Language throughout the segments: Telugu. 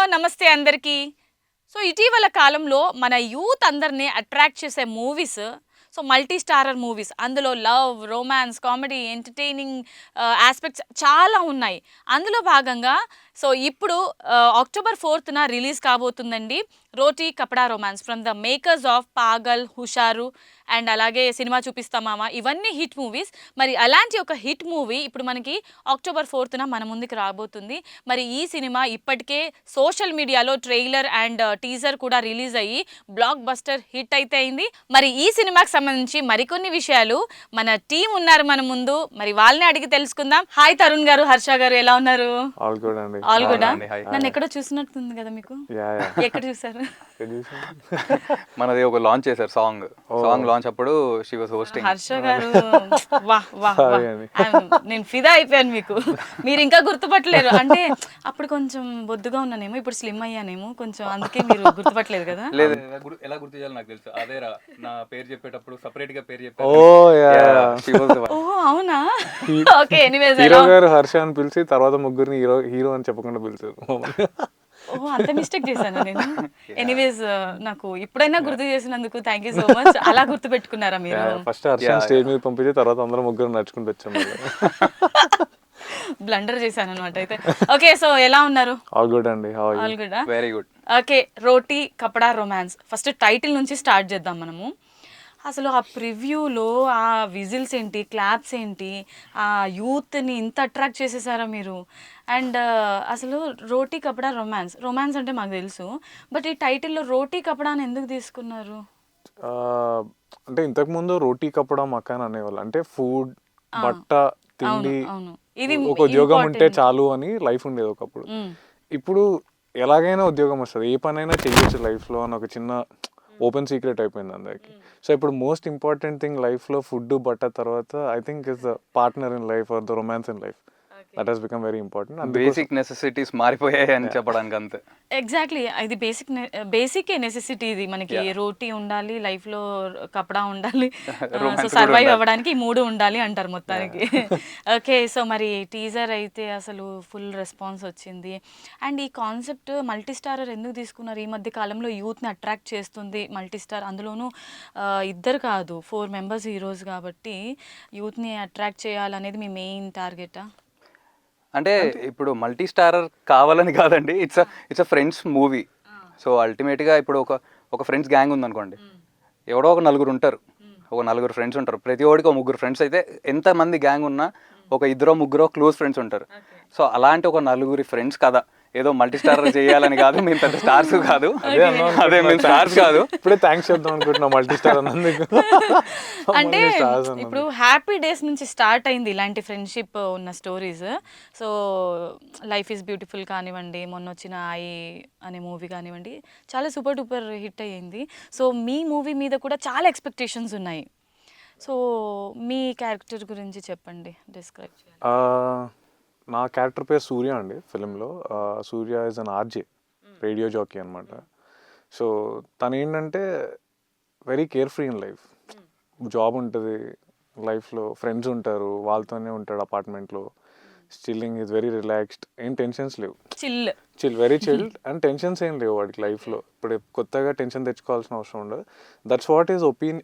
హలో నమస్తే అందరికీ. సో ఇటీవల కాలంలో మన యూత్ అందరినీ అట్రాక్ట్ చేసే మూవీస్ మల్టీ స్టారర్ మూవీస్. అందులో love, romance, comedy, entertaining aspects చాలా ఉన్నాయి. అందులో భాగంగా ఇప్పుడు అక్టోబర్ 4న రిలీజ్ కాబోతుందండి Roti Kapada romance from the makers of Pagal, Husharu and అలాగే సినిమా చూపిస్తామా, ఇవన్నీ హిట్ మూవీస్. మరి అలాంటి ఒక హిట్ మూవీ ఇప్పుడు మనకి అక్టోబర్ 4న మన ముందుకు రాబోతుంది. మరి ఈ సినిమా ఇప్పటికే సోషల్ మీడియాలో ట్రైలర్ అండ్ టీజర్ కూడా రిలీజ్ అయ్యి బ్లాక్ బస్టర్ హిట్ అయితే అయింది. మరి ఈ సినిమాకి సంబంధించి మరికొన్ని విషయాలు మన టీం ఉన్నారు మన ముందు, మరి వాళ్ళని అడిగి తెలుసుకుందాం. హాయ్ తరుణ్ గారు, హర్ష గారు, ఎలా ఉన్నారు? ఆల్ గుడ్ అండి. All good. నన్ను ఎక్కడో చూసినట్టుంది కదా మీకు? ఎక్కడ చూసారు? మనది ఒక లాంచ్ చేశారు సాంగ్ లాంచ్ అప్పుడు షీ వాస్ హోస్టింగ్. హర్ష గారు వాహ్ వాహ్ నేను ఫిదా అయిపోయాను మీకు. మీరు ఇంకా గుర్తుపట్టలేరు అంటే అప్పుడు కొంచెం బొద్దుగా ఉన్నానేమో, ఇప్పుడు స్లిమ్ అయ్యానేమో కొంచెం, అందుకే మీరు గుర్తుపట్టలేదు కదా. లేదు, ఎలా గుర్తు చేయాలి నాకు తెలుసు. అదేరా నా పేరు చెప్పేటప్పుడు సపరేట్ గా పేరు చెప్పారు. ఓహో అవునా? ఓకే. ఎనీవేస్ హీరో గారు హర్ష అని పిలిచి తర్వాత ముగ్గురిని హీరో అని చెప్పకుండా పిలిచారు. ఓహో అంత మిస్టేక్ చేశాను నేను. ఎనీవేస్ నాకు ఇప్పుడైనా గుర్తు చేసినందుకు థ్యాంక్ యూ సో మచ్. అలా గుర్తు పెట్టుకున్నారా మీరు? ఫస్ట్ హర్ష స్టేజ్ మీద పంపించి తర్వాత అందరం ముగ్గురు నడుచుకుంటూ వచ్చాము. బ్లండర్ చేశాను అనమాట అయితే. ఓకే, సో ఎలా ఉన్నారు? ఆల్ గుడ్ అండి. All good. Very good. Okay, Roti Kapada romance first title నుంచి స్టార్ట్ చేద్దాం మనము. అసలు ఆ ప్రివ్యూలో ఆ విజిల్స్ ఏంటి, క్లాప్స్ ఏంటి, ఆ యూత్ని ఇంత అట్రాక్ట్ చేసేసారా మీరు? అండ్ అసలు రోటీ కపడా రొమాన్స్ అంటే మాకు తెలుసు, బట్ ఈ టైటిల్లో రోటీ కపడా అని ఎందుకు తీసుకున్నారు? అంటే ఇంతకుముందు రోటీ కపడా మకాన్ అనేవాళ్ళు, అంటే ఫుడ్, బట్ట, తిండి, ఒక ఉద్యోగం ఉంటే చాలు అని లైఫ్ ఉండేది ఒకప్పుడు. ఇప్పుడు ఎలాగైనా ఉద్యోగం వస్తుంది, ఏ పనైనా చెయ్యొచ్చు లైఫ్లో అని ఒక చిన్న ఓపెన్ సీక్రెట్ అయిపోయింది అందరికి. సో ఇప్పుడు మోస్ట్ ఇంపార్టెంట్ థింగ్ లైఫ్లో ఫుడ్, బట్ట తర్వాత I think is the partner in life or the romance in life. That has become very important. Basic necessities మారిపోయాయి అని చెప్పడానికి అంతే. ఎగ్జాక్ట్లీ, ఇది బేసిక్ నెసెసిటీ. ఇది మనకి రోటీ ఉండాలి, లైఫ్లో కపడా ఉండాలి, సర్వైవ్ అవ్వడానికి ఈ మూడు ఉండాలి అంటారు మొత్తానికి. ఓకే, సో మరి టీజర్ అయితే అసలు ఫుల్ రెస్పాన్స్ వచ్చింది. అండ్ ఈ కాన్సెప్ట్ మల్టీ స్టారర్ ఎందుకు తీసుకున్నారు? ఈ మధ్య కాలంలో యూత్ని అట్రాక్ట్ చేస్తుంది మల్టీ స్టార్, అందులోనూ ఇద్దరు కాదు 4 మెంబర్స్ హీరోస్ కాబట్టి యూత్ని అట్రాక్ట్ చేయాలనేది మీ మెయిన్ టార్గెటా? అంటే ఇప్పుడు మల్టీ స్టారర్ కావాలని కాదండి, it's a friends movie. So అల్టిమేట్గా ఇప్పుడు ఒక ఫ్రెండ్స్ గ్యాంగ్ ఉందనుకోండి, ఎవడో ఒక నలుగురు ఉంటారు, ఒక నలుగురు ఫ్రెండ్స్ ఉంటారు. ప్రతి ఒడికి ఒక ముగ్గురు ఫ్రెండ్స్ అయితే ఎంతమంది గ్యాంగ్ ఉన్నా ఒక ఇద్దరో ముగ్గురో క్లోజ్ ఫ్రెండ్స్ ఉంటారు. సో అలాంటి ఒక నలుగురి ఫ్రెండ్స్ కదా, ఏదో మల్టీ స్టారర్ చేయాలని కాదు, మేము పెద్ద స్టార్స్ కాదు, అదే మేము స్టార్స్ కాదు. ఇప్పుడే థ్యాంక్స్ చెప్దాం అనుకుంటున్నా మల్టీ స్టార్ అన్నందుకు. అంటే ఇప్పుడు హ్యాపీ డేస్ నుంచి స్టార్ట్ అయింది ఇలాంటి ఫ్రెండ్షిప్ ఉన్న stories. So life is beautiful కానివ్వండి, మొన్న వచ్చిన ఐ అనే మూవీ కానివ్వండి, చాలా సూపర్ డూపర్ హిట్ అయ్యింది. సో మీ మూవీ మీద కూడా చాలా ఎక్స్పెక్టేషన్స్ ఉన్నాయి. సో మీ క్యారెక్టర్ గురించి చెప్పండి, డిస్క్రైబ్ చేయండి. నా క్యారెక్టర్ పేరు సూర్య అండి ఫిలింలో. Surya is an RJ, radio jockey అనమాట. సో తను ఏంటంటే very care free in life. Job ఉంటుంది, లైఫ్లో ఫ్రెండ్స్ ఉంటారు, వాళ్ళతోనే ఉంటాడు అపార్ట్మెంట్లో. చిల్లింగ్ ఈజ్ వెరీ రిలాక్స్డ్, ఏం టెన్షన్స్ లేవు, chill very chilled. And tensions ఏం లేవు వాడికి లైఫ్లో. ఇప్పుడు కొత్తగా టెన్షన్ తెచ్చుకోవాల్సిన అవసరం ఉండదు. దట్స్ వాట్ ఈజ్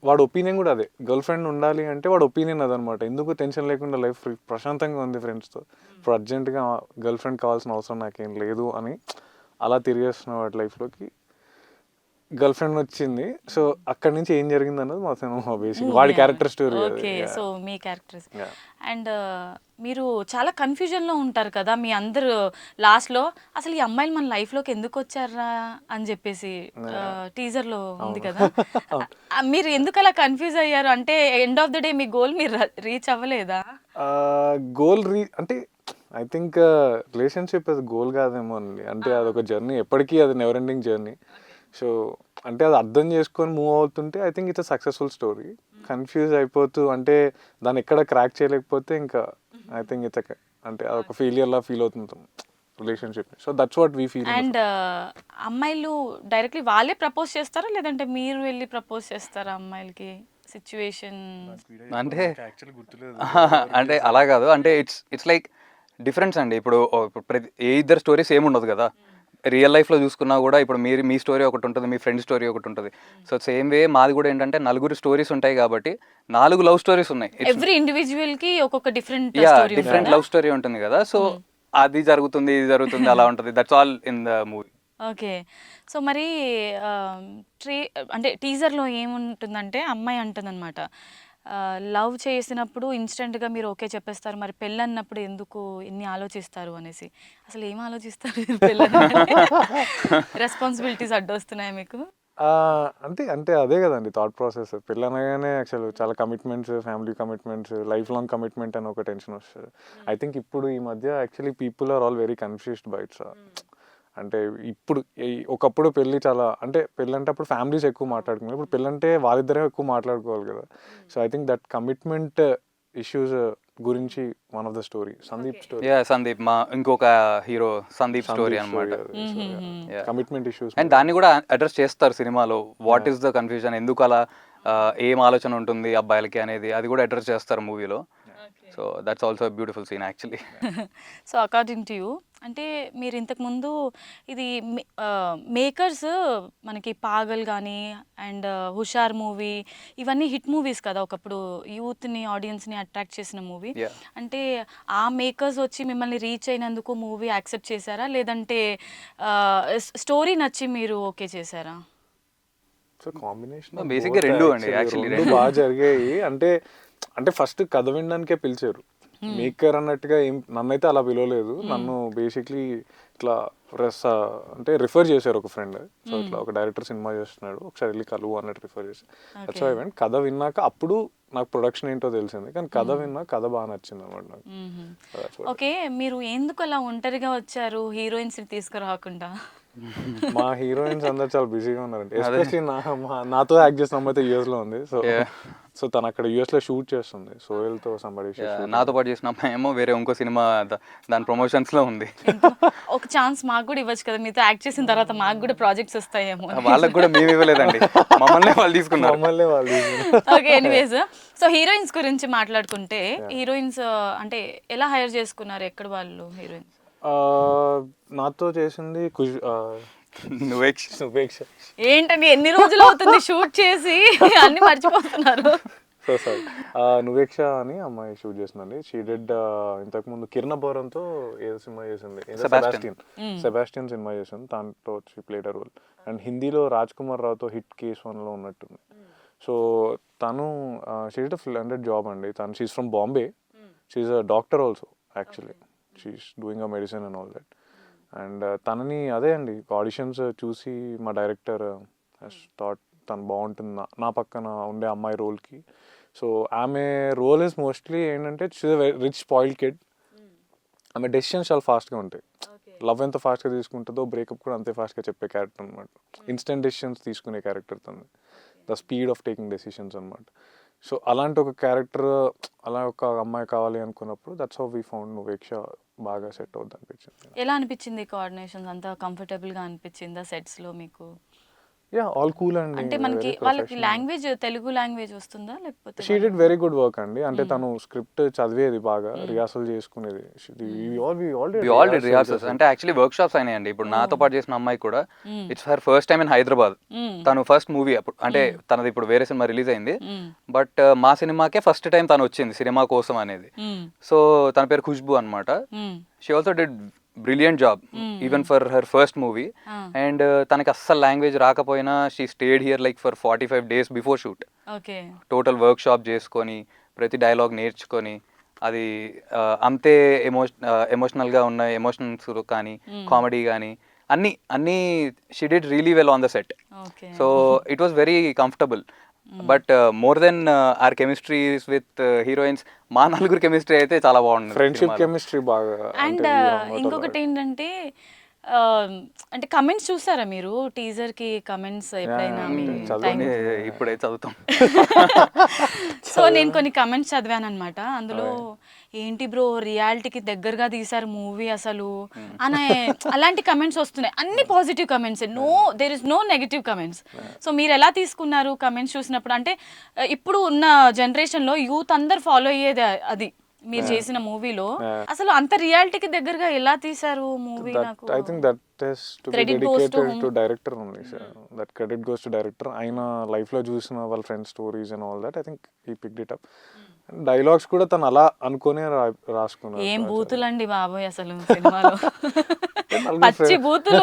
వాడి ఒపీనియన్ కూడా అదే. గర్ల్ ఫ్రెండ్ ఉండాలి అంటే వాడి ఒపీనియన్ అదనమాట. ఎందుకు టెన్షన్ లేకుండా లైఫ్ ప్రశాంతంగా ఉంది ఫ్రెండ్స్తో, ఇప్పుడు అర్జెంటుగా గర్ల్ ఫ్రెండ్ కావాల్సిన అవసరం నాకేం లేదు అని అలా తిరిగేస్తున్న వాడి లైఫ్లోకి గర్ల్ ఫ్రెండ్ వచ్చింది. సో అక్కడి నుంచి ఏం జరిగింది అన్నది మా సినిమా బేసిక్, వాడి character story. Okay, so me characters. And మీరు చాలా కన్ఫ్యూజన్లో ఉంటారు కదా మీ అందరు లాస్ట్లో, అసలు ఈ అమ్మాయిలు మన లైఫ్లోకి ఎందుకు వచ్చారా అని చెప్పేసి టీజర్లో ఉంది కదా. మీరు ఎందుకు అలా కన్ఫ్యూజ్ అయ్యారు? అంటే end of the day me goal మీరు రీచ్ అవ్వలేదా? గోల్ అంటే ఐ థింక్ రిలేషన్షిప్ అది గోల్ కాదేమో అండి. అంటే అదొక జర్నీ, ఎప్పటికీ అది నెవర్ ఎండింగ్ జర్నీ. సో అంటే అది అర్థం చేసుకొని మూవ్ అవుతుంటే I think it's a successful story. Confuse అయిపోతూ అంటే దాన్ని ఎక్కడ క్రాక్ చేయలేకపోతే ఇంకా ఐ థింక్ ఇట్స్ అంటే అదొక ఫెయిలియర్లా ఫీల్ అవుతుంటాం relationship. So that's what we feel. And అమ్మాయిలు డైరెక్ట్లీ వాళ్ళే ప్రపోజ్ చేస్తారా లేదంటే మీరు వెళ్ళి ప్రపోజ్ చేస్తారా అమ్మాయిలకి? సిచ్యువేషన్ అంటే అలా కాదు, అంటే ఇట్స్ లైక్ డిఫరెన్స్ అండి. ఇప్పుడు ప్రతి ఇద్దరు స్టోరీస్ ఏమి ఉండదు కదా. రియల్ లైఫ్లో చూసుకున్నా కూడా ఇప్పుడు మీ స్టోరీ ఒకటి ఉంటుంది, మీ ఫ్రెండ్ స్టోరీ ఒకటి ఉంటుంది. సో సేమ్ వే మాది కూడా ఏంటంటే నలుగురు స్టోరీస్ ఉంటాయి కాబట్టి 4 లవ్ స్టోరీస్ ఉన్నాయి. ఎవ్రీ ఇండివిజువల్ కి ఒక్కొక్క different yeah story different love story ఉంటుంది కదా. సో అది జరుగుతుంది ఇది జరుగుతుంది అలా ఉంటుంది. That's all in the movie. Okay. So మరి అంటే టీజర్లో ఏముంటుందంటే అమ్మాయి అంటుందన్నమాట, లవ్ చేసినప్పుడు ఇన్స్టెంట్గా మీరు ఓకే చెప్పేస్తారు, మరి పెళ్ళి అన్నప్పుడు ఎందుకు ఇన్ని ఆలోచిస్తారు అనేసి. అసలు ఏం ఆలోచిస్తారు పెళ్ళి రెస్పాన్సిబిలిటీస్ అడ్డొస్తున్నాయి మీకు? అంటే అంటే అదే కదండి థాట్ ప్రాసెస్. పెళ్ళి అనగానే యాక్చువల్ చాలా commitments, family commitments, life long commitment అని ఒక టెన్షన్ వస్తుంది. ఐ థింక్ ఇప్పుడు ఈ మధ్య actually people are all very confused by its. అంటే ఇప్పుడు ఒకప్పుడు పెళ్ళి చాలా అంటే పెళ్ళి అంటే అప్పుడు ఫ్యామిలీస్ ఎక్కువ మాట్లాడుకున్నారు, ఇప్పుడు పెళ్ళి అంటే వాళ్ళిద్దరే ఎక్కువ మాట్లాడుకోవాలి కదా. So I think that commitment issues గురించి one of the story Sandeep story. Yeah Sandeep మా ఇంకొక హీరో సందీప్ స్టోరీ అన్నమాట. కమిట్మెంట్ ఇష్యూస్ అండ్ దాన్ని కూడా అడ్రస్ చేస్తారు సినిమాలో. వాట్ ఈస్ ద కన్ఫ్యూజన్, ఎందుకు అలా ఏం ఆలోచన ఉంటుంది అబ్బాయిలకి అనేది, అది కూడా అడ్రస్ చేస్తారు మూవీలో. So that's also beautiful scene actually. So according to you, అంటే మీరు ఇంతకుముందు ఇది మేకర్స్ మనకి పాగల్ కానీ అండ్ హుషార్ మూవీ ఇవన్నీ హిట్ మూవీస్ కదా, ఒకప్పుడు యూత్ని ఆడియన్స్ని అట్రాక్ట్ చేసిన మూవీ. అంటే ఆ మేకర్స్ వచ్చి మిమ్మల్ని రీచ్ అయినందుకు మూవీ యాక్సెప్ట్ చేశారా, లేదంటే స్టోరీ నచ్చి మీరు ఓకే చేశారా? సో కాంబినేషన్ బేసిక్గా రెండు అండి యాక్చువల్లీ, రెండు బాగా జరిగాయి. అంటే అంటే ఫస్ట్ కథ వినడానికే పిలిచారు, మేకర్ అన్నట్టుగా ఏం నన్నైతే అలా పిలవలేదు. నన్ను బేసిక్లీ ఇట్లా అంటే రిఫర్ చేశారు ఒక ఫ్రెండ్. సో ఇట్లా ఒక డైరెక్టర్ సినిమా చేస్తున్నాడు, ఒకసారి వెళ్ళి కలువు అన్నట్టు రిఫర్ చేశారు. That's why event. కథ విన్నాక అప్పుడు నాకు ప్రొడక్షన్ ఏంటో తెలిసింది, కానీ కథ విన్నా కథ బాగా నచ్చింది అనమాట నాకు. ఓకే, మీరు ఎందుకు అలా ఒంటరిగా వచ్చారు హీరోయిన్స్ని తీసుకురాకుండా? మా హీరోయిన్స్ అందరు చాలా బిజీగా ఉన్నారండి. ఎస్పెషల్లీ నాతో యాక్ట్ చేసిన అమ్మాయి అయితే యూఎస్ లో ఉంది. సో తను అక్కడ యూఎస్ లో షూట్ చేస్తుంది సోహెల్తో సంబడి. నాతో పాటు చేసిన అమ్మాయి ఏమో వేరే ఇంకో సినిమా దాని ప్రమోషన్స్ లో ఉంది. ఒక ఛాన్స్ మాకు కూడా ఇవ్వచ్చు కదా, మీతో యాక్ట్ చేసిన తర్వాత మాకు కూడా ప్రాజెక్ట్స్ వస్తాయేమో. వాళ్ళకి కూడా మేము ఇవ్వలేదండి, మమ్మల్ని వాళ్ళు తీసుకున్నారు. Okay, anyways. సో హీరోయిన్స్ గురించి మాట్లాడుకుంటే, హీరోయిన్స్ అంటే ఎలా హైర్ చేసుకున్నారు, ఎక్కడ వాళ్ళు హీరోయిన్స్? నాతో చేసింది నువేక్ష. ఏంటండి ఎన్ని రోజులు అవుతుంది షూట్ చేసి అన్ని మర్చిపోతున్నారు? సో సారీ, నువేక్ష అని అమ్మాయి షూట్ చేసిందండి. షీ డెడ్ ఇంతకుముందు కిరణ్ బోరంతో ఏదో సినిమా చేసింది, సెబాస్టియన్ సినిమా చేసింది, దాంట్లో she played a role. And హిందీలో రాజ్ కుమార్ రావుతో హిట్ కేస్ 1లో ఉన్నట్టుంది. సో తను she did a splendid job అండి. తను she's from Bombay, she's a doctor also actually, she's doing a medicine and all that. And తనని అదే అండి ఆడిషన్స్ చూసి మా డైరెక్టర్ థాట్ తను బాగుంటుంది నా పక్కన ఉండే అమ్మాయి రోల్కి. సో ఆమె రోల్ ఇస్ మోస్ట్లీ ఏంటంటే she's a rich spoiled kid. ఆమె డెసిషన్స్ చాలా ఫాస్ట్గా ఉంటాయి. లవ్ ఎంత ఫాస్ట్గా తీసుకుంటుందో బ్రేకప్ కూడా అంతే ఫాస్ట్గా చెప్పే క్యారెక్టర్ అనమాట. ఇన్స్టెంట్ డెసిషన్స్ తీసుకునే క్యారెక్టర్ తను, the speed of taking decisions అనమాట. సో అలాంటి ఒక క్యారెక్టర్, అలా ఒక అమ్మాయి కావాలి అనుకున్నప్పుడు that's how we found Nuveksha బాగా సెట్ అవుద్ది అనిపించింది. ఎలా అనిపించింది కోఆర్డినేషన్ అంతా? కంఫర్టబుల్గా అనిపించిందా సెట్స్లో మీకు? యా ఆల్ కూల్ అండి. అంటే మనకి వాళ్ళకి లాంగ్వేజ్ తెలుగు లాంగ్వేజ్ వస్తుందా లేకపోతే? She did very good work అండి. అంటే తను స్క్రిప్ట్ చదివేది బాగా, రిహార్సల్ చేసుకునేది. అంటే యాక్చువల్లీ వర్క్ షాప్స్ అయినాయండి. ఇప్పుడు నాతో పాటు చేసిన అమ్మాయి కూడా it's her first time in Hyderabad. తను ఫస్ట్ మూవీ అప్పుడు, అంటే తనది ఇప్పుడు వేరే సినిమా రిలీజ్ అయింది, బట్ మా సినిమాకే ఫస్ట్ టైం తను వచ్చింది సినిమా కోసం అనేది. సో తన పేరు ఖుష్బు అనమాట. She also did brilliant job even for her first movie. And తనకి అస్సలు లాంగ్వేజ్ రాకపోయినా she stayed here like for 45 days before shoot. Total workshop చేసుకొని ప్రతి డైలాగ్ నేర్చుకొని, అది అంతే ఎమోషనల్గా ఉన్న ఎమోషన్స్ కానీ కామెడీ కానీ అన్నీ she did really well on the set. So it was very comfortable. But more than our chemistries with heroines, మా నలుగురు కెమిస్ట్రీ అయితే చాలా బాగుంది. ఫ్రెండ్షిప్ కెమిస్ట్రీ బాగా. అండ్ ఇంకొకటి ఏంటంటే, అంటే కమెంట్స్ చూసారా మీరు టీజర్ కి? కమెంట్స్ ఎప్పుడైనా ఇప్పుడే చదువుతాం. సో నేను కొన్ని కమెంట్స్ చదివాను అనమాట. అందులో ఏంటి బ్రో రియాలిటీకి దగ్గరగా తీసారు మూవీ అసలు అనే అలాంటి కమెంట్స్ వస్తున్నాయి. అన్ని positive comments, there is no negative comments. So మీరు ఎలా తీసుకున్నారు కమెంట్స్ చూసినప్పుడు? అంటే ఇప్పుడు ఉన్న జనరేషన్లో యూత్ అందరు ఫాలో అయ్యేది అది, మీరు చేసిన మూవీలో అసలు అంత రియాలిటీకి దగ్గరగా ఎలా తీశారు మూవీ? నాకు I think that is to be Credit goes to dedicated whom? to director only, sir. That credit goes to director. ఆయన లైఫ్ లో చూసిన వాళ్ళ friend stories and all that I think he picked it up. Dialogues కూడా తను అలా అనుకునే రాసుకున్నారు. ఏం బూతులండి బాబోయ్ అసలు సినిమాలో, పచ్చి బూతులు.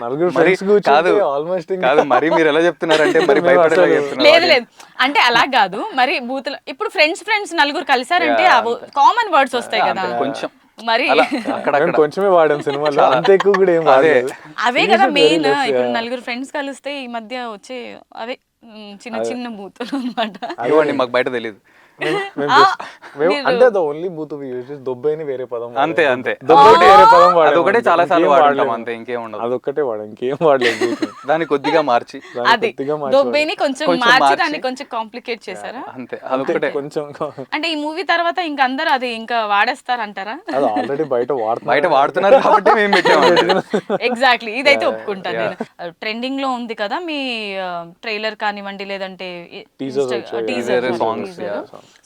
నలుగురు మరి ఫ్రెండ్స్ కాదు ఆల్మోస్ట్ కాదు మరి మీరు ఎలా చెప్తున్నారంటే మరి భయపడేలా చెప్తున్నారు. లేదు లేదు అంటే అలా కాదు, మరి బూతులు. ఇప్పుడు ఫ్రెండ్స్ నలుగురు కలిసారంటే కామన్ వర్డ్స్ వస్తాయి కదా కొంచెం మరి. అలా అక్కడక్కడ కొంచెమే వాడాం సినిమాలో, అంత ఎక్కువ కూడా ఏం వాడలేదు. అవే కదా మెయిన్. ఇప్పుడు నలుగురు ఫ్రెండ్స్ కలిస్తే ఈ మధ్య వచ్చే అవే చిన్న చిన్న బూతులు అన్నమాట. ఇవ్వండి మాకు బయట తెలియదు. అంటే ఓన్లీ బూత్ దొబ్బైని వేరే పదం అంతే అంతే దొబ్బైని వేరే పదం వాడాం. అదొకటే చాలా సార్లు ఇంకేం వాడతాం వాడలేము. అంతే, ఇంకేం ఉండదు. అదొక్కటే వాడాం, ఇంకేం వాడలేదు బూత్. దాన్ని కొద్దిగా మార్చి అది దొబ్బేని కొంచెం మార్చి దాన్ని కొంచెం కాంప్లికేట్ చేశారా? అంతే అదొకటే. కొంచెం అంటే ఈ మూవీ తర్వాత ఇంకా అందరు అది ఇంకా వాడేస్తారంటారా? అది ఆల్రెడీ బయట బయట వాడుతున్నారు కాబట్టి మేము పెట్టాము. ఎగ్జాక్ట్లీ, ఇదైతే ఒప్పుకుంటాను నేను. ట్రెండింగ్ లో ఉంది కదా మీ ట్రైలర్ కానివ్వండి, లేదంటే టీజర్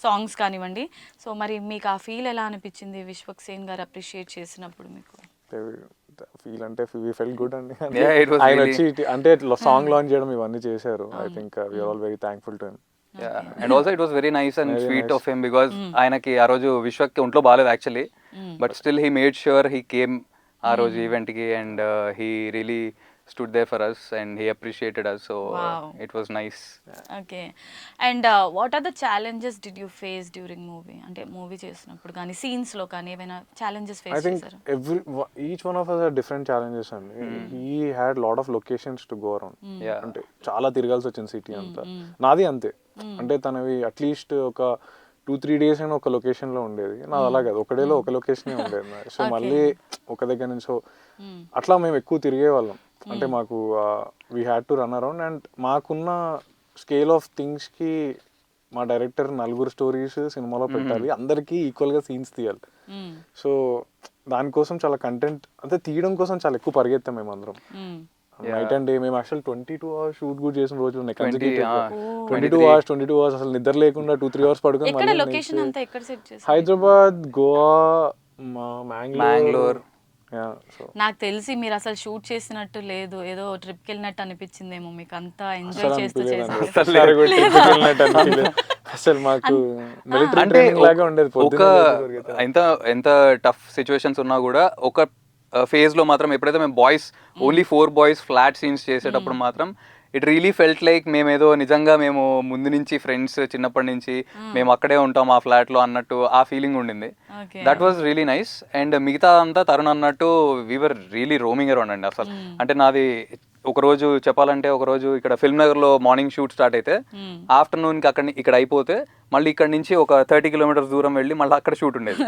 సాంగ్స్ కానివ్వండి. సో మరి మీకు ఆ ఫీల్ ఎలా అనిపించింది విశ్వక్ సేన్ గారు అప్రిషియేట్ చేసినప్పుడు? మీకు ఫీల్ అంటే వి ఫెల్ గుడ్ అండి. Yeah, it was ఆయన really- వచ్చి అంటే సాంగ్ లాంచ్ చేయడం ఇవన్నీ చేశారు. I think we're all very thankful to him. And also it was very nice and sweet of him because ఆయనకి ఆ రోజు విశ్వక్ ఒంట్లో బాగాలేదు actually, but still he made sure he came ఆ రోజు ఈవెంట్ కి and he really stood there for us and he appreciated us, so Wow. it was nice. Okay. And what are the challenges did you face during movie? అంటే మూవీ చేసినప్పుడు కానీ సీన్స్ లో కానీ ఏమైనా ఛాలెంజెస్ I ఫేస్ think చేశారు? each one of us had different challenges అండి. He had lot of locations to go around. Yeah. అంటే చాలా తిరగాల్సి వచ్చింది సిటీ అంతా. నాది అంతే. అంటే తనవి అట్లీస్ట్ ఒక 2-3 days అయినా ఒక లొకేషన్ లో ఉండేది. నాది అలా కాదు, ఒక డేలో ఒక లొకేషన్ ఉండేది. సో మళ్ళీ ఒక దగ్గర నుంచి అట్లా మేము ఎక్కువ తిరిగే వాళ్ళం. అంటే మాకు we had to run around and మాకున్న స్కేల్ ఆఫ్ థింగ్స్ కి మా డైరెక్టర్ నలుగురు స్టోరీస్ సినిమాలో పెట్టాలి, అందరికీ ఈక్వల్ గా సీన్స్ తీయాలి. సో దానికోసం చాలా కంటెంట్ అంటే తీయడం కోసం చాలా ఎక్కువ పరిగెత్తాం మేము అందరం. నైట్ అండ్ డే మేము యాక్చువల్ 22 hours షూట్ కూడా చేసిన రోజులు ఉన్నాయి. 22 hours అసలు నిద్ర లేకుండా 2-3 hours పడుకొని ఎక్కడ లొకేషన్ అంతా ఎక్కడ సెట్ చేశారు? హైదరాబాద్, గోవా, మ్యాంగ్లూర్. నాకు తెలిసి మీరు అసలు షూట్ చేసినట్టు లేదు, ఏదో ట్రిప్ కి వెళ్ళినట్టు అనిపించిందేమో మీకు, అంతా ఎంజాయ్ చేస్తూ చేశారు. అసలు మాకు అంటే లాగా ఉండేది. ఒక ఎంత టఫ్ సిచ్యువేషన్స్ ఉన్నా కూడా ఒక ఫేజ్ లో మాత్రం ఎప్పుడైతే మేము boys only 4 boys flat scenes చేసేటప్పుడు మాత్రం ఇట్ రియలీ ఫెల్ట్ లైక్ మేమేదో నిజంగా మేము ముందు నుంచి ఫ్రెండ్స్ చిన్నప్పటి నుంచి మేము అక్కడే ఉంటాం ఆ ఫ్లాట్ లో అన్నట్టు ఆ ఫీలింగ్ ఉండింది. That was really nice. And మిగతా అంతా తరుణ్ అన్నట్టు వీవర్ రియలీ రోమింగ్ అరౌండ్ అండి అసలు. అంటే నాది ఒక రోజు చెప్పాలంటే, ఒక రోజు ఇక్కడ ఫిల్మ్ నగర్ లో మార్నింగ్ షూట్ స్టార్ట్ అయితే ఆఫ్టర్నూన్ కి ఇక్కడ అయిపోతే మళ్ళీ ఇక్కడ నుంచి ఒక 30 kilometers దూరం వెళ్ళి మళ్ళీ అక్కడ షూట్ ఉండేది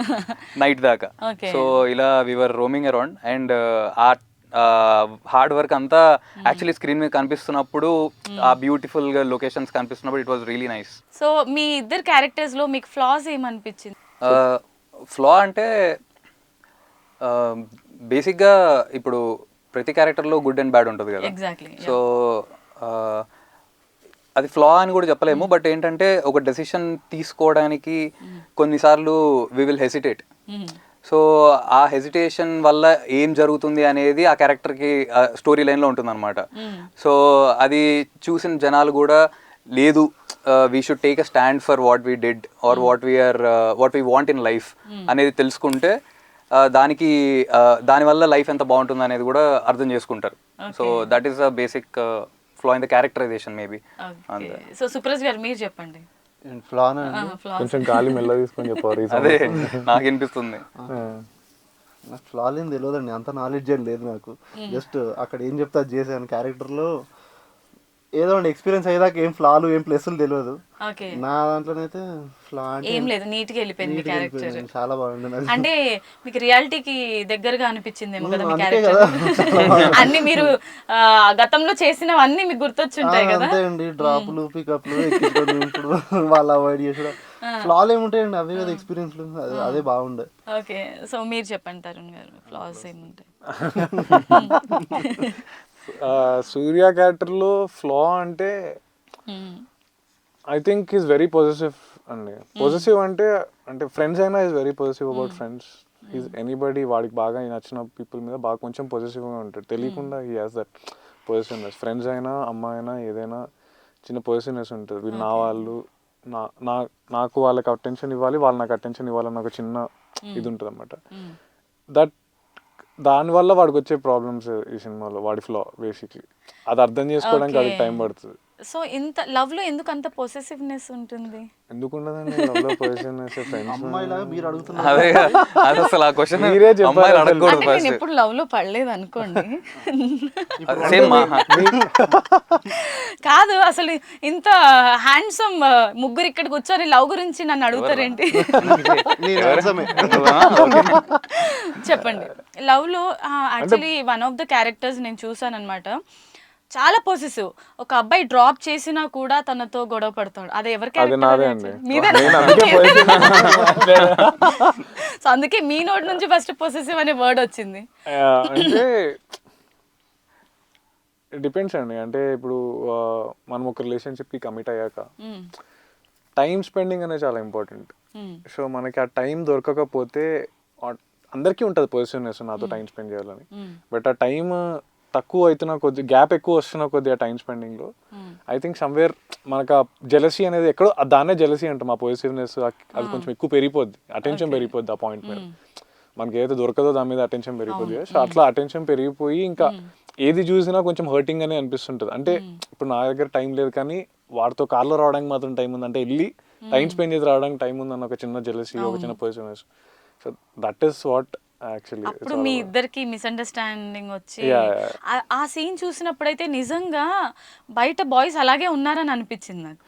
నైట్ దాకా. సో ఇలా వీవర్ రోమింగ్ అరౌండ్ అండ్ ఆ హార్డ్ వర్క్ అంతా యాక్చువల్లీ స్క్రీన్ మీద కనిపిస్తున్నప్పుడు, ఆ బ్యూటిఫుల్ గా లొకేషన్స్ కనిపిస్తున్నప్పుడు it was really nice. So మీ ఇద్దరు క్యారెక్టర్స్ లో మీకు ఫ్లాస్ ఏమనిపించింది? ఫ్లా అంటే బేసిక్గా ఇప్పుడు ప్రతి క్యారెక్టర్లో గుడ్ అండ్ బ్యాడ్ ఉంటుంది కదా. ఎగ్జాక్ట్లీ. సో అది ఫ్లా అని కూడా చెప్పలేము, బట్ ఏంటంటే ఒక డెసిషన్ తీసుకోవడానికి కొన్నిసార్లు వి విల్ హెసిటేట్. సో ఆ హెసిటేషన్ వల్ల ఏం జరుగుతుంది అనేది ఆ క్యారెక్టర్కి స్టోరీ లైన్లో ఉంటుంది అనమాట. సో అది చూసిన జనాలు కూడా లేదు we should take a stand for what we did or what we want in life అనేది తెలుసుకుంటే దానివల్ల లైఫ్ ఎంత బాగుంటుంది అనేది కూడా అర్థం చేసుకుంటారు. So that is a basic flaw in the characterisation maybe. So Supraj గారు మీరు చెప్పండి. కొంచెం గాలి మెల్ల తీసుకొని చెప్పారు. అదే నాకు అనిపిస్తుంది. నాకు ఫ్లాలు ఏం తెలియదండి, అంత నాలెడ్జ్ ఏం లేదు నాకు. జస్ట్ అక్కడ ఏం చెప్తా చేశాను క్యారెక్టర్లో. ఏదో అండి ఎక్స్పీరియన్స్ అయ్యేదాకా ఏం ఫ్లాలు ఏం ప్లస్లు తెలియదు. నా దాంట్లోనైతే ఫ్లా ఏం లేదు, నీట్ గా వెళ్ళిపోయింది క్యారెక్టర్. చాలా బాగుంది. అంటే మీకు రియాలిటీకి దగ్గరగా అనిపించిందేమో కదా మీ క్యారెక్టర్. అన్ని మీరు గతంలో చేసినవన్నీ మీకు గుర్తొచ్చుంటాయి కదా. అంతే అండి, డ్రాప్లు పికప్లు ఎక్కించుకొని ఇప్పుడు వాళ్ళు అవాయిడ్ చేసుడు ఫ్లాలు ఏముంటాయండి, అవే కదా ఎక్స్పీరియన్స్లు. అదే బాగుండే. ఓకే, సో మీరు చెప్పండి తరుణ్ గారు, ఫ్లాస్ ఏముంటాయి? సూర్య క్యారెక్టర్ లో ఫ్లా అంటే I think is very positive అండి. పొజిటివ్ అంటే అంటే ఫ్రెండ్స్ అయినా is very positive about friends. Is anybody వాడికి బాగా నచ్చిన పీపుల్ మీద బాగా కొంచెం పొజిటివ్గా ఉంటాడు, తెలియకుండా he has that positiveness. Friends అయినా అమ్మాయి అయినా ఏదైనా చిన్న పొజిటివ్నెస్ ఉంటుంది. వీళ్ళు నా వాళ్ళు, నాకు వాళ్ళకి అటెన్షన్ ఇవ్వాలి, వాళ్ళు నాకు అటెన్షన్ ఇవ్వాలన్న ఒక చిన్న ఇది ఉంటుంది అనమాట. దానివల్ల వాడికి వచ్చే ప్రాబ్లమ్స్ ఈ సినిమాలో, వాడి ఫ్లో బేసిక్లీ. అది అర్థం చేసుకోవడానికి అది టైం పడుతుంది. సో ఇంత లవ్ లో ఎందుకు అంత పొసెసివ్నెస్ ఉంటుంది? ఎందుకు ఉండదండి లవ్ లో పొజిటివ్నెస్? ఫ్రెండ్స్ అమ్మాయిలాగా మీరు అడుగుతున్నారు. అదే అది అసలు ఆ క్వశ్చన్ మీరే చెప్పారు అమ్మాయిలు అసలు. అడగకూడదు అంటే నేను ఫస్ట్. ఎప్పుడు లవ్ లో పడలేదు అనుకోండి. సేమ్ కాదు, అసలు ఇంత హ్యాండ్సమ్ ముగ్గురు ఇక్కడ కూర్చొని లవ్ గురించి నన్ను అడుగుతారేంటి? నేను అవసరమే. చెప్పండి. లవ్ లో actually one of the characters నేను చూసాను అనమాట. చాలా పొసెసివ్. ఒక అబ్బాయి డ్రాప్ చేసినా కూడా తనతో గొడవ పడతాడు. అది ఎవరి క్యారెక్టర్? సో అందుకే మీ నోటి నుంచి ఫస్ట్ పొసెసివ్ అనే వర్డ్ వచ్చింది. అంటే డిపెండ్స్ అండి. అంటే ఇప్పుడు మనం ఒక రిలేషన్షిప్కి కమిట్ అయ్యాక టైం స్పెండింగ్ అనేది చాలా ఇంపార్టెంట్. సో మనకి ఆ టైం దొరకకపోతే అందరికీ ఉంటుంది పొజిటివ్నెస్, నాతో టైం స్పెండ్ చేయాలని. బట్ ఆ టైం తక్కువ అవుతున్న కొద్ది, గ్యాప్ ఎక్కువ వస్తున్న కొద్ది ఆ టైం స్పెండింగ్లో ఐ థింక్ సమ్వేర్ మనకు ఆ జెలసీ అనేది ఎక్కడో, దాన్నే జెలసీ అంటాం. ఆ పొజిటివ్నెస్ అది కొంచెం ఎక్కువ పెరిగిపోద్ది, అటెన్షన్ పెరిగిపోద్ది ఆ పాయింట్ మీద. మనకి ఏదైతే దొరకదో దాని మీద అటెన్షన్ పెరిగిపోద్ది. సో అట్లా అటెన్షన్ పెరిగిపోయి ఇంకా ఏది చూసినా కొంచెం హర్టింగ్ అనే అనిపిస్తుంటుంది. అంటే ఇప్పుడు నా దగ్గర టైం లేదు కానీ వాడితో కార్లో రావడానికి మాత్రం టైం ఉంది, అంటే వెళ్ళి టైం స్పెండ్ చేసి రావడానికి టైం ఉంది అన్న ఒక చిన్న జెలసీ, ఒక చిన్న positiveness. So that is what actually. అప్పుడు మీ ఇద్దరికి మిస్అండర్స్టాండింగ్ వచ్చి ఆ సీన్ చూసినప్పుడైతే నిజంగా బయట బాయ్స్ అలాగే ఉన్నారని అనిపించింది నాకు.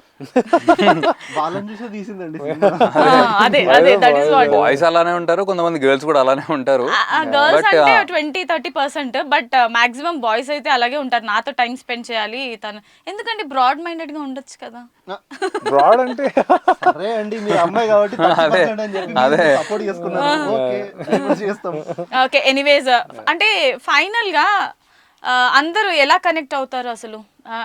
వాళ్ళని చూసే తీసిందండి. అదే దట్ ఇస్ వాట్. బాయ్స్ అలానే ఉంటారు, కొంతమంది గర్ల్స్ కూడా అలానే ఉంటారు. గర్ల్స్ అంటే 20-30%, బట్ మాక్సిమం బాయ్స్ అయితే అలాగే ఉంటారు. నాతో టైం స్పెండ్ చేయాలి తను, ఎందుకంటే బ్రాడ్ మైండెడ్ గా ఉండొచ్చు కదా. బ్రాడ్ అంటే సరే అండి, మీరు అమ్మాయి కాబట్టి 30% అని చెప్పి సపోర్ట్ చేసుకున్నారు. ఓకే, ఎనీవేస్ అంటే ఫైనల్ గా అందరూ ఎలా కనెక్ట్ అవుతారు అసలు?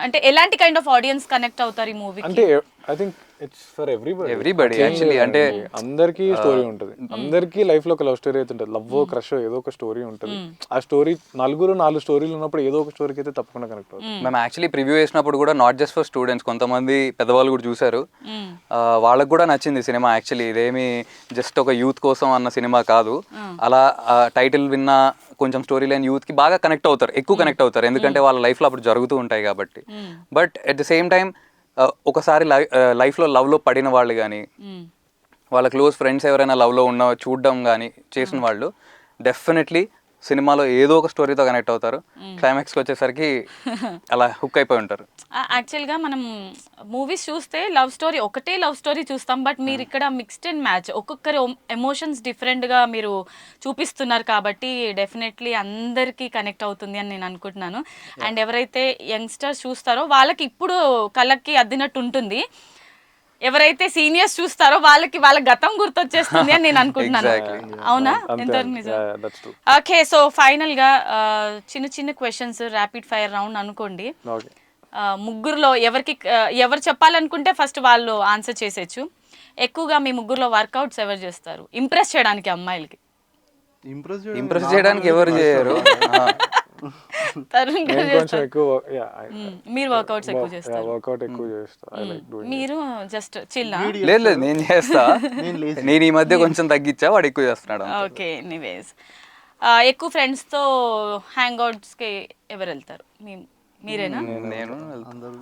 అంటే ఎలాంటి కైండ్ ఆఫ్ ఆడియన్స్ కనెక్ట్ అవుతారు ఈ మూవీ? అంటే I think it's for everybody actually. అంటే అందరికీ స్టోరీ ఉంటుంది, అందరికీ లైఫ్ లో ఒక లవ్ స్టోరీ అయితే ఉంటుంది, లవ్ క్రష్ ఏదో ఒక స్టోరీ ఉంటుంది. ఆ స్టోరీ 4 స్టోరీలు ఉన్నప్పుడు ఏదో ఒక స్టోరీకి అయితే తప్పకుండా కనెక్ట్ అవుతుంది. మేము యాక్చువల్లీ ప్రివ్యూ వేసినప్పుడు కూడా నాట్ జస్ట్ ఫర్ స్టూడెంట్స్, కొంతమంది పెద్దవాళ్ళు కూడా చూసారు, వాళ్ళకు కూడా నచ్చింది సినిమా. యాక్చువల్లీ ఇదేమి జస్ట్ ఒక యూత్ కోసం అన్న సినిమా కాదు. అలా టైటిల్ విన్న కొంచెం స్టోరీ లైన్ యూత్ కి బాగా కనెక్ట్ అవుతారు, ఎక్కువ కనెక్ట్ అవుతారు, ఎందుకంటే వాళ్ళ లైఫ్ లో అప్పుడు జరుగుతూ ఉంటాయి కాబట్టి. But at the same time ఒకసారి లైఫ్లో లవ్లో పడిన వాళ్ళు కానీ, వాళ్ళ క్లోజ్ ఫ్రెండ్స్ ఎవరైనా లవ్లో చూడడం కానీ చేసిన వాళ్ళు డెఫినెట్లీ సినిమాలో ఏదో ఒక స్టోరీతో కనెక్ట్ అవుతారు. క్లైమాక్స్కి వచ్చేసరికి అలా హుక్ అయిపోయి ఉంటారు. యాక్చువల్గా మనం మూవీస్ చూస్తే ఒకటే లవ్ స్టోరీ చూస్తాం, బట్ మీరు ఇక్కడ మిక్స్డ్ అండ్ మ్యాచ్, ఒక్కొక్కరి ఎమోషన్స్ డిఫరెంట్గా మీరు చూపిస్తున్నారు కాబట్టి డెఫినెట్లీ అందరికీ కనెక్ట్ అవుతుంది అని నేను అనుకుంటున్నాను. అండ్ ఎవరైతే యంగ్స్టర్స్ చూస్తారో వాళ్ళకి ఇప్పుడు కళ్ళకి అద్దినట్టు ఉంటుంది, ఎవరైతే సీనియర్స్ చూస్తారో వాళ్ళకి వాళ్ళ గతం గుర్తొచ్చేస్తుంది అని నేను అనుకుంటున్నాను. అవునా? ఎంతవరకు నిజం? ఓకే, సో ఫైనల్ గా చిన్న క్వశ్చన్స్, ర్యాపిడ్ ఫైర్ రౌండ్ అనుకోండి. ముగ్గురులో ఎవరు చెప్పాలనుకుంటే ఫస్ట్ వాళ్ళు ఆన్సర్ చేసేయచ్చు. ఎక్కువగా మీ ముగ్గురులో వర్కౌట్స్ ఎవరు చేస్తారు ఇంప్రెస్ చేయడానికి అమ్మాయిలకి? ఇంప్రెస్ చేయడానికి ఎవరు చేయరు. మీరు వర్కౌట్స్ ఎక్కువ చేస్తారు. మీరు జస్ట్ చిల్లా? లేదు, నేను చేస్తా. నేను ఈ మధ్య కొంచెం తగ్గించా, వాడు ఎక్కువ చేస్తున్నాడు. ఓకే, ఎనీవేస్ ఎక్కువ ఫ్రెండ్స్ తో హ్యాంగ్ అవుట్స్ కి ఎవరు వెళ్తారు? మీరేనా? నేను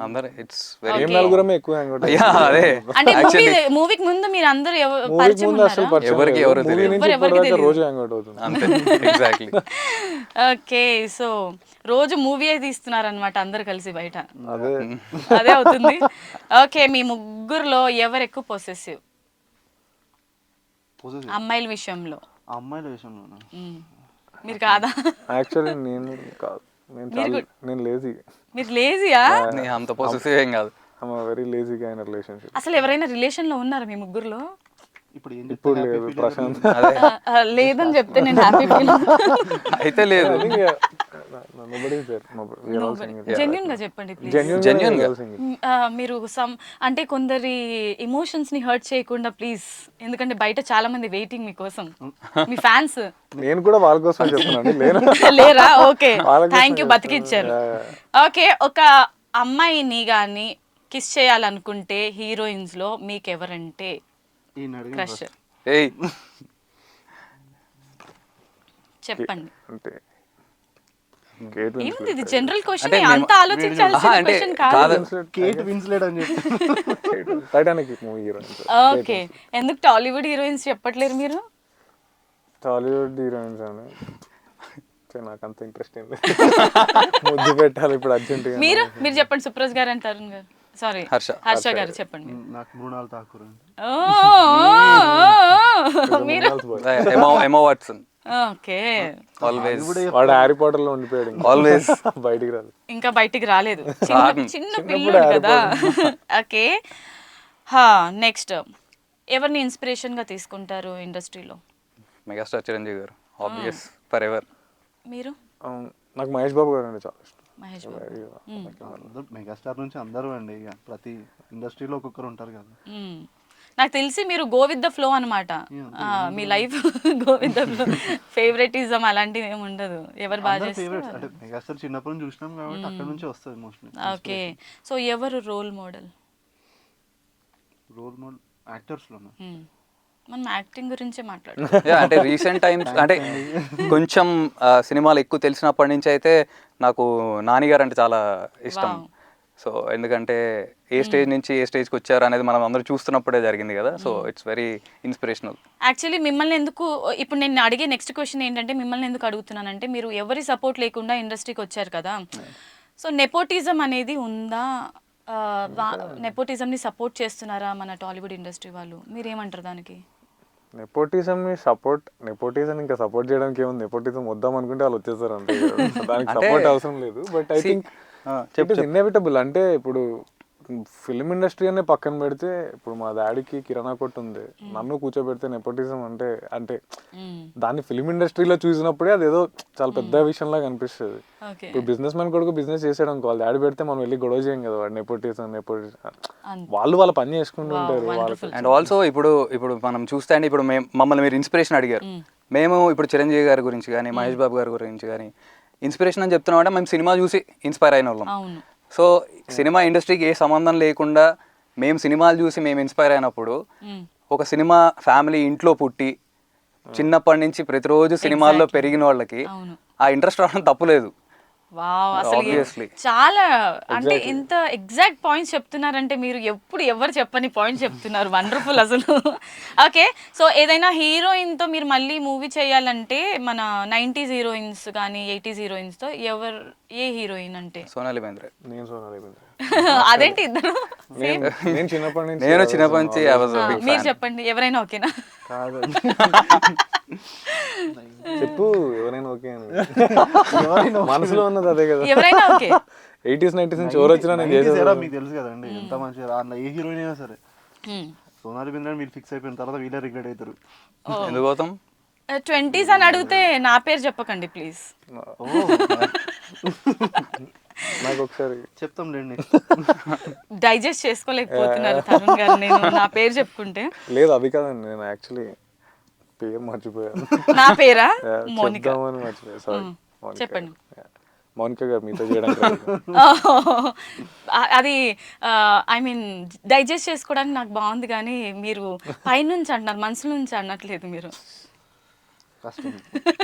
అందరూ. ఇట్స్ వెరీ నలుగురమే ఎక్కువ హ్యాంగ్ అవుట్. యా, అదే అంటే మూవీకి ముందు మీరు అందరూ పరిచయం ఉన్నారా? ఎవరికి ఎవరు తెలియదు, రోజు హ్యాంగ్ అవుట్ అవుతుంది అంతే. ఎగ్జాక్ట్లీ. ఓకే, సో రోజు మూవీ తీస్తున్నారనమాట అందరు కలిసి బయట, అదే అవుతుంది. ఓకే, మీ ముగ్గురులో ఎవరు ఎక్కువ పొసెసివ్ అమ్మాయిల విషయంలో? మీరు కాదా? యాక్చువల్లీ నేను కాదు, నేను లేజీ. మీరు లేజీయా? అంత పొసెసివ్ ఏం కాదు. వెరీ లేజీ గా రిలేషన్షిప్. అసలు ఎవరైనా రిలేషన్ లో ఉన్నారా మీ ముగ్గురులో? ఇప్పుడు లేదు, ప్రశాంత్. లేదని చెప్తే నేను హ్యాపీ ఫీల్ అయితే లేదు. nobody is there. Nobody. We are all singing it. Genuine గా చెప్పండి ప్లీజ్. Genuine we గా. are all singing it. మీరు అంటే కొందరి ఎమోషన్స్ ని హర్ట్ చేయకుండా ప్లీజ్, ఎందుకంటే బయట చాలా మంది వెయిటింగ్ మీకోసం, మీ ఫ్యాన్స్. నేను కూడా వాళ్ళ కోసం చెప్తున్నాను. లేను లేరా? ఓకే, వాళ్ళ కోసం థ్యాంక్ యూ, చెప్తున్నా. బతికించారు. ఓకే, ఒక అమ్మాయిని కానీ కిస్ చేయాలనుకుంటే హీరోయిన్స్ లో మీకు ఎవరంటే ఈయన అడిగిన క్రష్? ఏయ్ చెప్పండి. అంటే Kate ఏముంది, Winslet. ఇది జనరల్ క్వశ్చన్, అంటే అంత ఆలోచించాల్సిన ఆహా, అంటే క్వశ్చన్ కాదు. కాదు. కేట్ విన్స్లెట్ అని చెప్పి టైటానిక్ మూవీ హీరోయిన్స్. ఓకే, ఎందుకు టాలీవుడ్ హీరోయిన్స్ చెప్పట్లేరు మీరు? టాలీవుడ్ హీరోయిన్స్ అని నాకు అంత ఇంట్రెస్ట్ ఏం లేదు. ముద్దు పెట్టాలి ఇప్పుడు అర్జెంటుగా. మీరు చెప్పండి, సుప్రజ్ గారు అండ్ తరుణ్ గారు, సారీ హర్ష గారు చెప్పండి. నాకు మృణాల్ ఠాకూర్ అండి. మీరు? ఎమో వాట్సన్. Okay, always. వాడు హ్యారీ పాటర్ లో ఉండిపోయాడు. Always. బయటికి రాదు. ఇంకా బయటికి రాలేదు, రాను. చిన్న పిల్లడు కదా. ఓకే, నెక్స్ట్ ఎవరిని ఇన్స్పిరేషన్ గా తీసుకుంటారు ఇండస్ట్రీలో? మెగాస్టార్ చిరంజీవి గారు, ఆబ్వియస్, ఫర్ ఎవర్. మీరు? నాకు మహేష్ బాబు గారు అంటే చాలా ఇష్టం. మహేష్ బాబు. అందరూ మెగాస్టార్ నుంచి అందరూ అండి, ఇక ప్రతి ఇండస్ట్రీలో ఒక్కొక్కరు ఉంటారు కదా. మ్మ్. నాకు తెలిసి మీరు గో విత్ ద ఫ్లో అనమాట. మీ life go with the flow, favouritism అలాంటివి ఏమి ఉండదు. ఎవరు బాగా అందరూ చేస్తారు ఫేవరెట్స్ అంటే మెగాస్టార్ చిన్నప్పటి నుంచి చూసినాం కాబట్టి అక్కడ నుంచి వస్తుంది మోస్ట్లీ. ఓకే, సో ఎవరు రోల్ మోడల్? రోల్ మోడల్ యాక్టర్స్లోనే మనం యాక్టింగ్ గురించే మాట్లాడుతాం. అంటే రీసెంట్ టైమ్స్ అంటే కొంచెం సినిమాలు ఎక్కువ తెలిసినప్పటి నుంచి అయితే నాకు నాని గారు అంటే చాలా ఇష్టం. Wow. సో ఎందుకంటే ఏ స్టేజ్ నుంచి ఏ స్టేజ్కి వచ్చారు అనేది మనం అందరూ చూస్తున్నప్పుడే జరిగింది కదా. So it's very inspirational. Actually మిమ్మల్ని ఎందుకు, ఇప్పుడు నేను అడిగే నెక్స్ట్ క్వశ్చన్ ఏంటంటే, మిమ్మల్ని ఎందుకు అడుగుతున్నానంటే, మీరు ఎవరి సపోర్ట్ లేకుండా ఇండస్ట్రీకి వచ్చారు కదా. సో నెపోటిజం అనేది ఉందా? నెపోటిజంని సపోర్ట్ చేస్తున్నారా మన టాలీవుడ్ ఇండస్ట్రీ వాళ్ళు? మీరేమంటారు దానికి? నెపోటిజం ఇంకా సపోర్ట్ చేయడానికి ఏముంది? నెపోటిజం వద్దాం అనుకుంటే వాళ్ళు వచ్చేస్తారు అంతే. దానికి సపోర్ట్ అవసరం లేదు. But I think it is inevitable. అంటే ఇప్పుడు ఫిల్మ్ ఇండస్ట్రీ అనే పక్కన పెడితే, ఇప్పుడు మా డాడీకి కిరాణా కొట్టు ఉంది, నన్ను కూర్చోబెడితే నెపోటిజం అంటే దాన్ని ఫిల్మ్ ఇండస్ట్రీలో చూసినప్పుడే అదేదో చాలా పెద్ద విషయంలాగా అనిపిస్తుంది. ఇప్పుడు బిజినెస్ మ్యాన్ కొడుకు బిజినెస్ చేసాడు అనుకో, వాళ్ళు డాడీ పెడితే మనం వెళ్ళి గొడవ చేయం కదా. వాడు నెపోటిజం వాళ్ళు వాళ్ళ పని చేసుకుంటూ ఉంటారు వాళ్ళకి. అండ్ ఆల్సో ఇప్పుడు మనం చూస్తే అండి, ఇప్పుడు మమ్మల్ని మీరు ఇన్స్పిరేషన్ అడిగారు. మేము ఇప్పుడు చిరంజీవి గారి గురించి కానీ మహేష్ బాబు గారి గురించి కానీ ఇన్స్పిరేషన్ అని చెప్తున్నాం అంటే మేము సినిమా చూసి ఇన్స్పైర్ అయిన వాళ్ళం. సో సినిమా ఇండస్ట్రీకి ఏ సంబంధం లేకుండా మేము సినిమాలు చూసి మేము ఇన్స్పైర్ అయినప్పుడు, ఒక సినిమా ఫ్యామిలీ ఇంట్లో పుట్టి చిన్నప్పటి నుంచి ప్రతిరోజు సినిమాల్లో పెరిగిన వాళ్ళకి ఆ ఇంట్రెస్ట్ రావడం తప్పులేదు. వావ్, అసలు Obviously. చాలా అంటే ఇంత ఎగ్జాక్ట్ పాయింట్స్ చెప్తున్నారంటే, మీరు ఎప్పుడు ఎవరు చెప్పని పాయింట్ చెప్తున్నారు. వండర్ఫుల్ అసలు. ఓకే, సో ఏదైనా హీరోయిన్ తో మీరు మళ్ళీ మూవీ చేయాలంటే, మన 90s హీరోయిన్స్ కానీ 80s హీరోయిన్స్ తో ఏ హీరోయిన్ అంటే? సోనాలి బెంద్రే. నేను సోనాలి బెంద్రే. అదేంటి ఇద్దరు? నేను చిన్నప్పటి నుంచి I was a big మీరు fan. చెప్పండి, ఎవరైనా ఓకేనా? కాదండి. చెప్పు, ఎవరైనా ఓకే అని. మనసులో ఉన్నది అదే కదా. ఎవరైనా ఓకే. 80s 90s నుంచి ఎవరు వచ్చినా నేను చేసేది. మీకు తెలుసు కదండి ఎంత మంచిగా అందులో ఏ హీరోయిన్ అయినా సరే సోనాలి బెంద్రే మీరు ఫిక్స్ అయిపోయిన తర్వాత వీళ్ళే రిగ్రెట్ అవుతారు. ఎందుకు పోతాం? 20s అని అడిగితే నా పేరు చెప్పకండి ప్లీజ్. నాకు ఒకసారి చెప్తాంలేండి. డైజెస్ట్ చేసుకోలేకపోతున్నారు తరుణ్ గారు నేను నా పేరు చెప్పుకుంటే. లేదు అది కాదండి, నేను యాక్చువల్లీ పేరు మర్చిపోయాను. నా పేరా? మోనికా. చెప్దామని మర్చిపోయాను, సారీ. చెప్పండి. మోనికా గారు మీతో చేయడానికి. అది ఐ మీన్ డైజెస్ట్ చేసుకోవడానికి నాకు బాగుంది, కానీ మీరు పైనుంచి అంటున్నారు, మనసు నుంచి అనట్లేదు మీరు.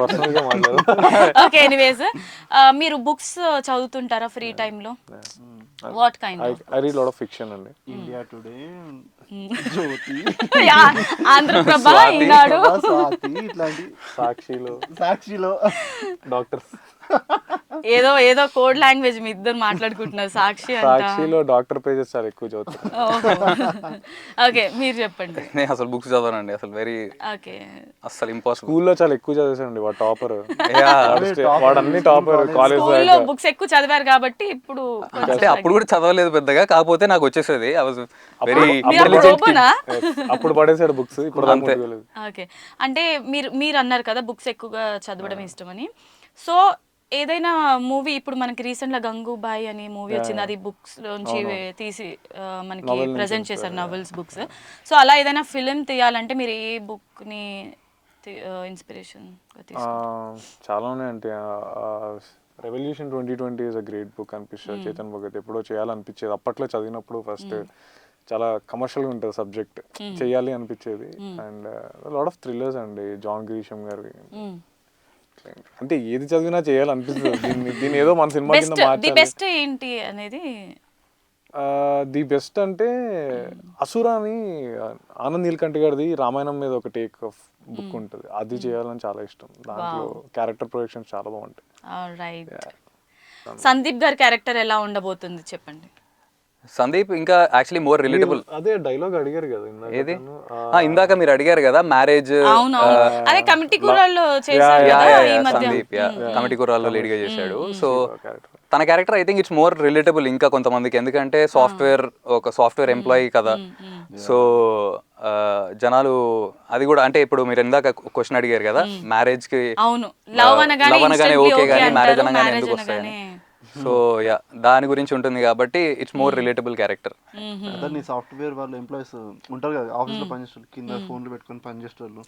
పర్సనల్ గా మాట్లాడు. ఓకే, ఎనీవేస్ మీరు బుక్స్ చదువుతుంటారా ఫ్రీ టైంలో? What kind? I read lot of fiction అండి. ఇండియా టుడే, జ్యోతి, ఆంధ్రప్రభ, ఈనాడు, స్వాతి, ఇట్లాంటి సాక్షిలో డాక్టర్స్. ఏదో కోడ్ లాంగ్వేజ్ మీ ఇద్దరు మాట్లాడుకుంటున్నారు. సాక్షిలో డాక్టర్ పేజెస్ చాలా ఎక్కువ చదువుతాను. ఓకే, మీరు చెప్పండి. నేను అసలు బుక్స్ చదవనండి, అసలు వెరీ ఓకే, అసలు ఇంపాసిబుల్. స్కూల్లో చాలా ఎక్కువ చదివేసానండి. వాడు టాపర్, వాడు అన్ని టాపర్. కాలేజ్ స్కూల్లో బుక్స్ ఎక్కువ చదివారు కాబట్టి ఇప్పుడు అంటే అప్పుడు కూడా చదవలేదు పెద్దగా, కాకపోతే నాకు వచ్చేసేది. ఐ వాజ్ వెరీ అప్పుడు పడేసాడు బుక్స్, ఇప్పుడు అంతే. ఓకే, అంటే మీరు అన్నారు కదా బుక్స్ ఎక్కువగా చదవడం ఇష్టమని. సో ఏదైనా మూవీ ఇప్పుడు మనకి రీసెంట్ గా గంగూబాయ్ అనే మూవీ వచ్చింది, అది బుక్స్ లోంచి తీసి మనకి ప్రజెంట్ చేశారు, నవల్స్ బుక్స్. సో అలా ఏదైనా ఫిలిం తీయాలంటే మీరు ఏ బుక్ ని ఇన్స్పిరేషన్ చాలా ఉన్నాయంటే revolution 2020 is a great book అనిపిస్తుంది. చేతన్ భగత్ ఎప్పుడో చేయాలనిపించేది అప్పట్లో చదివినప్పుడు. ఫస్ట్ చాలా కమర్షియల్గా ఉంటుంది సబ్జెక్ట్, చేయాలి అనిపించేది. అండ్ లాట్ ఆఫ్ థ్రిల్లర్స్ అండి జాన్ గ్రీషమ్ గారి. అంటే ఏది చదివినా చేయాలనిపిస్తుంది. దీన్ని ఏదో మన సినిమా కింద ది మార్చాలి. బెస్ట్ ఏంటి అనేది ది బెస్ట్ అంటే అసురా అని ఆనంద్ నీలకంఠ గారిది రామాయణం మీద ఒక టేక్ ఆఫ్ బుక్ ఉంటుంది, అది చేయాలని చాలా ఇష్టం. దాంట్లో క్యారెక్టర్ ప్రొజెక్షన్స్ చాలా బాగుంటాయి. రైట్. సందీప్ గారి క్యారెక్టర్ ఎలా ఉండబోతుంది చెప్పండి. సందీప్ ఇంకా యాక్చువల్లీ మోర్ రిలేటబుల్. అదే డైలాగ్ అడిగారు కదా ఇందాక ఏది తను. ఇందాక మీరు అడిగారు కదా మ్యారేజ్. అవునవును, అదే కమిటీ కూరల్లో చేశారు కదా ఈ మధ్య. సందీప్ కమిటీ కూరల్లో లీడ్ గా చేశాడు. సో తన character I think it's more relatable ఇంకా కొంతమందికి, ఎందుకంటే ఒక సాఫ్ట్వేర్ ఎంప్లాయీ కదా. సో జనాలు అది కూడా అంటే ఇప్పుడు మీరు ఇందాక క్వశ్చన్ అడిగారు కదా మ్యారేజ్ కి, అవును లవ్ అనగానే ఓకే కానీ మ్యారేజ్ అనగానే ఎందుకు వస్తాయని. సో యా దాని గురించి ఉంటుంది కాబట్టి ఇట్స్ మోర్ రిలేటబుల్ క్యారెక్టర్. అదే సాఫ్ట్వేర్ వాళ్ళు ఎంప్లాయీస్ ఉంటారు కదా ఆఫీస్ లో పనిచేస్తారు, కింద ఫోన్లు పెట్టుకొని పనిచేస్తారు,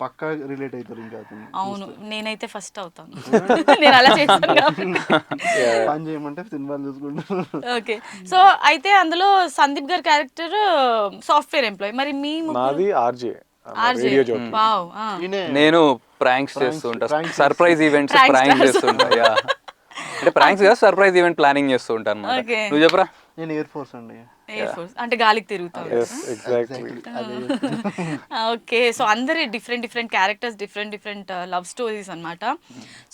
పక్కా రిలేట్ అవుతారు. ఇంకా అవును, నేనైతే ఫస్ట్ అవుతాను. నేను అలా చేస్తాను కాబట్టి. పని చేయమంటే సినిమాలు చూసుకుంటారు. ఓకే, సో అయితే అందులో సందీప్ గారి క్యారెక్టర్ సాఫ్ట్వేర్ ఎంప్లాయీ, మరి మీ నాది ఆర్జే రేడియో జోక్. వావ్. నేను ప్రాంక్స్ చేస్తుంటా, సర్ప్రైజ్ ఈవెంట్స్ ప్రాంక్ చేస్తుంటా. యా అంటే ప్రాంక్స్ గా సర్ప్రైజ్ ఈవెంట్ ప్లానింగ్ చేస్తూ ఉంటాను. నువ్వు చెప్పరా? నేను ఎయిర్ ఫోర్స్ అండి. ఎయిర్ ఫోర్స్ అంటే గాలికి తిరుగుతాను. ఎగ్జాక్ట్లీ. ఓకే, సో అందరి different characters, different love stories అన్నమాట.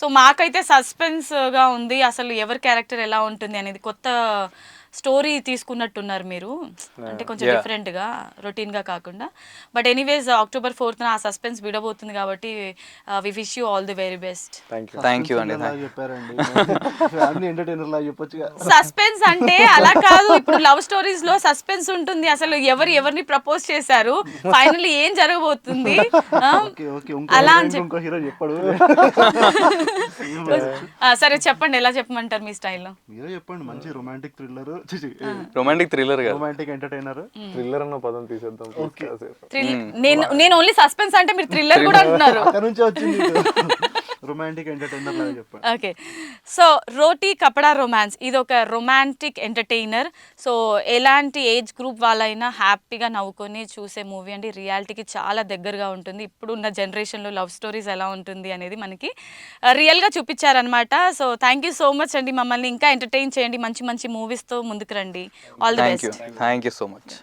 సో మాకైతే సస్పెన్స్గా ఉంది, అసలు ఎవరి క్యారెక్టర్ ఎలా ఉంటుంది అనేది. కొత్త స్టోరీ తీసుకున్నట్టున్నారు మీరు, అంటే కొంచెం డిఫరెంట్గా రొటీన్గా కాకుండా. బట్ ఎనీవేస్ October 4th ఆ సస్పెన్స్ విడబోతుంది కాబట్టి we wish you all the very best. Thank you అండి. చెప్పారండి, ఫ్యామిలీ ఎంటర్టైనర్ లాగా చెప్పొచ్చు. సస్పెన్స్ అంటే అలా కాదు, ఇప్పుడు లవ్ స్టోరీస్ లో సస్పెన్స్ ఉంటుంది, అసలు ఎవరిని ప్రపోజ్ చేశారు, ఫైనల్లీ ఏం జరగబోతుంది అలా అని ఇంకో హీరో చెప్పాడు. సరే చెప్పండి, ఎలా చెప్పమంటారు మీ స్టైల్లో? మీరే చెప్పండి. మంచి రొమాంటిక్ థ్రిల్లర్, రొమాంటిక్ థ్రిల్లర్ కాదు, రొమాంటిక్ ఎంటర్టైనర్. థ్రిల్లర్ అన్న పదం తీసేద్దాం. నేను ఓన్లీ సస్పెన్స్ అంటే మీరు థ్రిల్లర్ కూడా అంటున్నారు. అక్కడ నుంచే వచ్చింది. రొమాంటిక్ ఎంటర్టైనర్ లాగా చెప్పండి. ఓకే, సో రోటీ కపడా రొమాన్స్ ఇది ఒక రొమాంటిక్ ఎంటర్టైనర్. సో ఎలాంటి ఏజ్ గ్రూప్ వాళ్ళైనా హ్యాపీగా నవ్వుకొని చూసే మూవీ అండి. రియాలిటీకి చాలా దగ్గరగా ఉంటుంది. ఇప్పుడున్న జనరేషన్లో లవ్ స్టోరీస్ ఎలా ఉంటుంది అనేది మనకి రియల్గా చూపించారనమాట. So thank you so much అండి, మమ్మల్ని ఇంకా ఎంటర్టైన్ చేయండి, మంచి మూవీస్తో ముందుకు రండి. All the best. Thank you so much.